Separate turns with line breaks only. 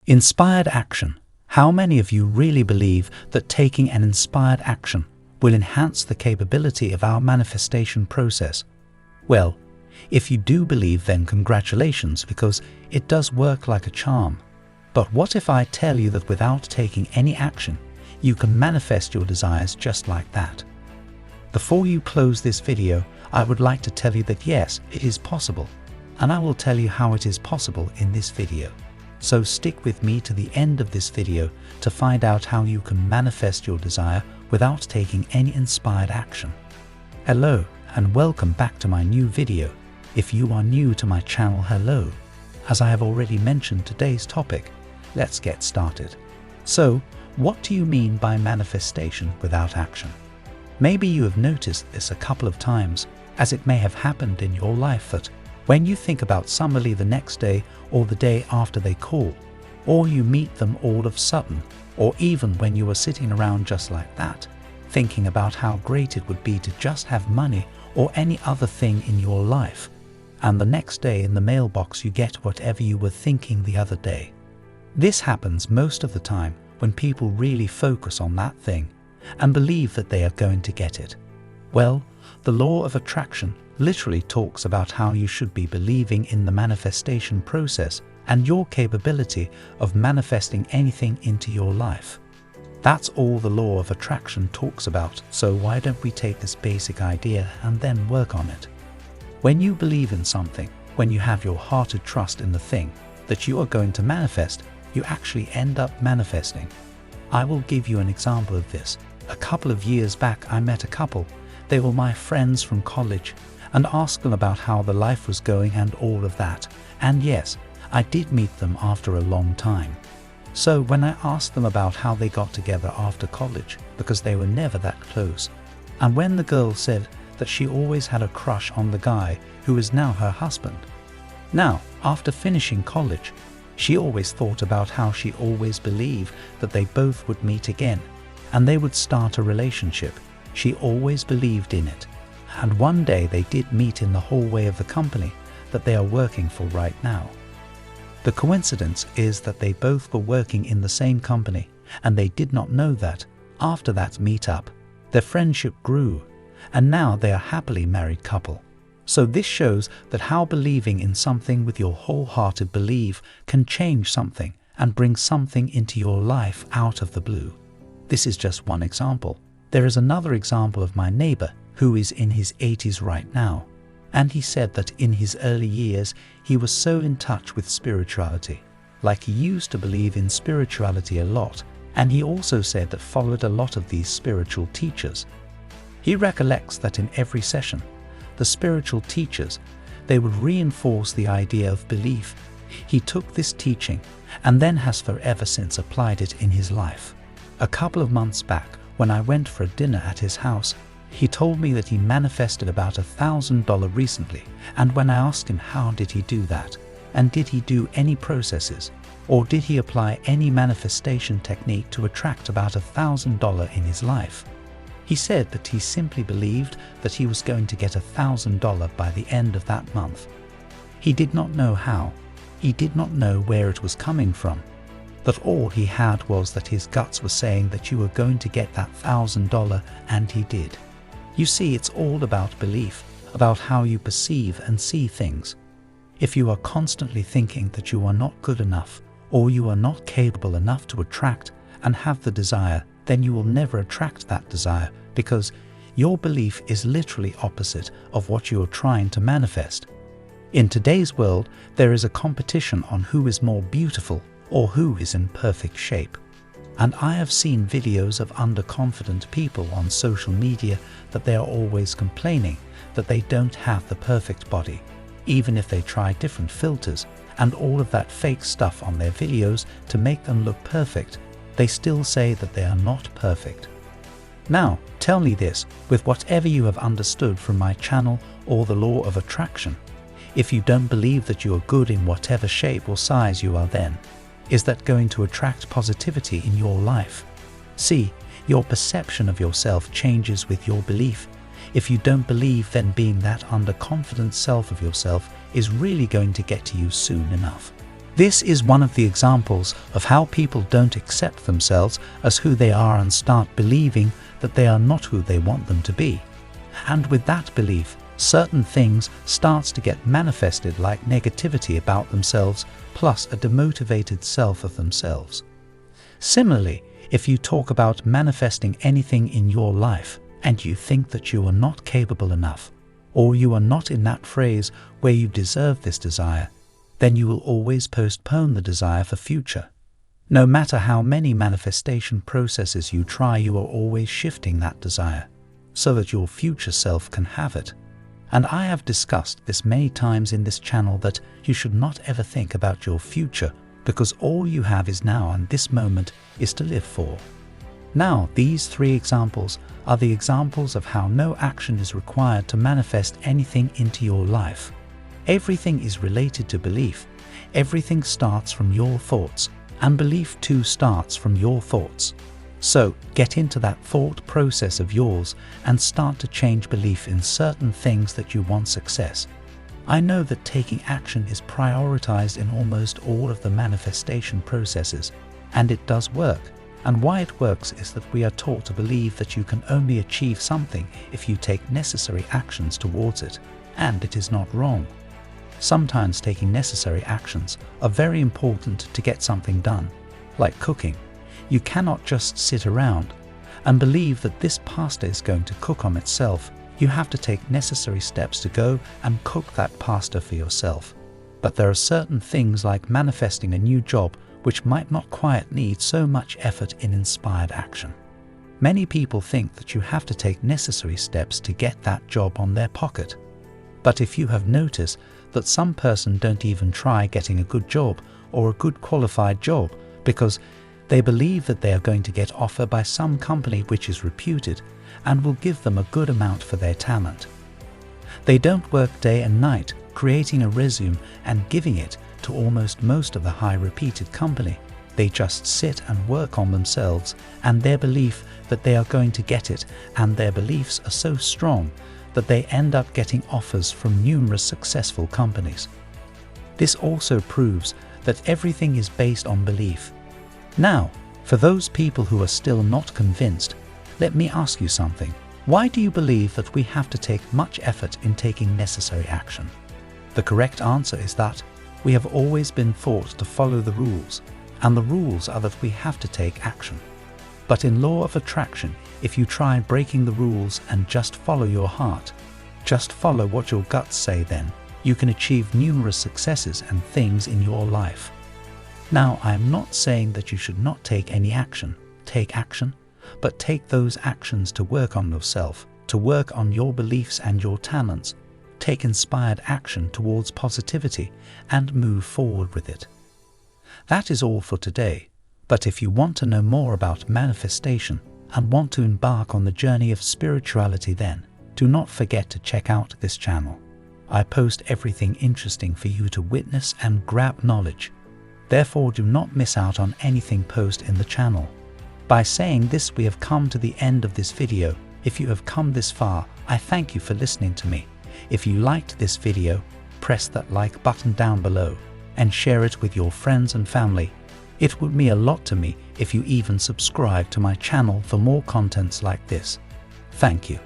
Inspired action. How many of you really believe that taking an inspired action will enhance the capability of our manifestation process? Well, if you do believe, then congratulations, because it does work like a charm. But what if I tell you that without taking any action, you can manifest your desires just like that? Before you close this video, I would like to tell you that yes, it is possible, and I will tell you how it is possible in this video. So stick with me to the end of this video to find out how you can manifest your desire without taking any inspired action. Hello, and welcome back to my new video. If you are new to my channel, hello. As I have already mentioned today's topic, let's get started. So, what do you mean by manifestation without action? Maybe you have noticed this a couple of times, as it may have happened in your life that when you think about somebody the next day or the day after they call, or you meet them all of a sudden, or even when you are sitting around just like that, thinking about how great it would be to just have money or any other thing in your life, and the next day in the mailbox you get whatever you were thinking the other day. This happens most of the time when people really focus on that thing and believe that they are going to get it. Well, the law of attraction literally talks about how you should be believing in the manifestation process and your capability of manifesting anything into your life. That's all the law of attraction talks about, so why don't we take this basic idea and then work on it? When you believe in something, when you have your hearted trust in the thing that you are going to manifest, you actually end up manifesting. I will give you an example of this. A couple of years back, I met a couple. They were my friends from college, and asked them about how the life was going and all of that. And yes, I did meet them after a long time. So when I asked them about how they got together after college, because they were never that close, and when the girl said that she always had a crush on the guy who is now her husband. Now, after finishing college, she always thought about how she always believed that they both would meet again, and they would start a relationship. She always believed in it. And one day they did meet in the hallway of the company that they are working for right now. The coincidence is that they both were working in the same company, and they did not know that after that meetup, their friendship grew, and now they are a happily married couple. So this shows that how believing in something with your wholehearted belief can change something and bring something into your life out of the blue. This is just one example. There is another example of my neighbor who is in his 80s right now, and he said that in his early years he was so in touch with spirituality, like he used to believe in spirituality a lot, and he also said that followed a lot of these spiritual teachers. He recollects that in every session, the spiritual teachers, they would reinforce the idea of belief. He took this teaching and then has forever since applied it in his life. A couple of months back, when I went for a dinner at his house, he told me that he manifested about $1,000 recently, and when I asked him how did he do that, and did he do any processes, or did he apply any manifestation technique to attract about $1,000 in his life, he said that he simply believed that he was going to get $1,000 by the end of that month. He did not know how, he did not know where it was coming from, that all he had was that his guts were saying that you were going to get that $1,000, and he did. You see, it's all about belief, about how you perceive and see things. If you are constantly thinking that you are not good enough, or you are not capable enough to attract and have the desire, then you will never attract that desire, because your belief is literally opposite of what you are trying to manifest. In today's world, there is a competition on who is more beautiful or who is in perfect shape. And I have seen videos of underconfident people on social media that they are always complaining that they don't have the perfect body, even if they try different filters and all of that fake stuff on their videos to make them look perfect. They still say that they are not perfect. Now, tell me this, with whatever you have understood from my channel or the law of attraction, if you don't believe that you are good in whatever shape or size you are, then is that going to attract positivity in your life? See, your perception of yourself changes with your belief. If you don't believe, then being that underconfident self of yourself is really going to get to you soon enough. This is one of the examples of how people don't accept themselves as who they are and start believing that they are not who they want them to be. And with that belief, certain things starts to get manifested, like negativity about themselves plus a demotivated self of themselves. Similarly, if you talk about manifesting anything in your life and you think that you are not capable enough, or you are not in that phrase where you deserve this desire, then you will always postpone the desire for future. No matter how many manifestation processes you try, you are always shifting that desire so that your future self can have it. And I have discussed this many times in this channel that you should not ever think about your future, because all you have is now, and this moment is to live for. Now, these 3 examples are the examples of how no action is required to manifest anything into your life. Everything is related to belief. Everything starts from your thoughts, and belief too starts from your thoughts. So, get into that thought process of yours and start to change belief in certain things that you want success. I know that taking action is prioritized in almost all of the manifestation processes, and it does work. And why it works is that we are taught to believe that you can only achieve something if you take necessary actions towards it, and it is not wrong. Sometimes taking necessary actions are very important to get something done, like cooking. You cannot just sit around and believe that this pasta is going to cook on itself. You have to take necessary steps to go and cook that pasta for yourself. But there are certain things like manifesting a new job which might not quite need so much effort in inspired action. Many people think that you have to take necessary steps to get that job on their pocket. But if you have noticed that some person don't even try getting a good job or a good qualified job because they believe that they are going to get offered by some company which is reputed and will give them a good amount for their talent. They don't work day and night creating a resume and giving it to almost most of the high reputed company. They just sit and work on themselves and their belief that they are going to get it, and their beliefs are so strong that they end up getting offers from numerous successful companies. This also proves that everything is based on belief. Now, for those people who are still not convinced, let me ask you something. Why do you believe that we have to take much effort in taking necessary action? The correct answer is that we have always been taught to follow the rules, and the rules are that we have to take action. But in law of attraction, if you try breaking the rules and just follow your heart, just follow what your guts say, then you can achieve numerous successes and things in your life. Now, I am not saying that you should not take any action. Take action, but take those actions to work on yourself, to work on your beliefs and your talents. Take inspired action towards positivity and move forward with it. That is all for today. But if you want to know more about manifestation and want to embark on the journey of spirituality, then do not forget to check out this channel. I post everything interesting for you to witness and grab knowledge. Therefore, do not miss out on anything posted in the channel. By saying this, we have come to the end of this video. If you have come this far, I thank you for listening to me. If you liked this video, press that like button down below and share it with your friends and family. It would mean a lot to me if you even subscribe to my channel for more contents like this. Thank you.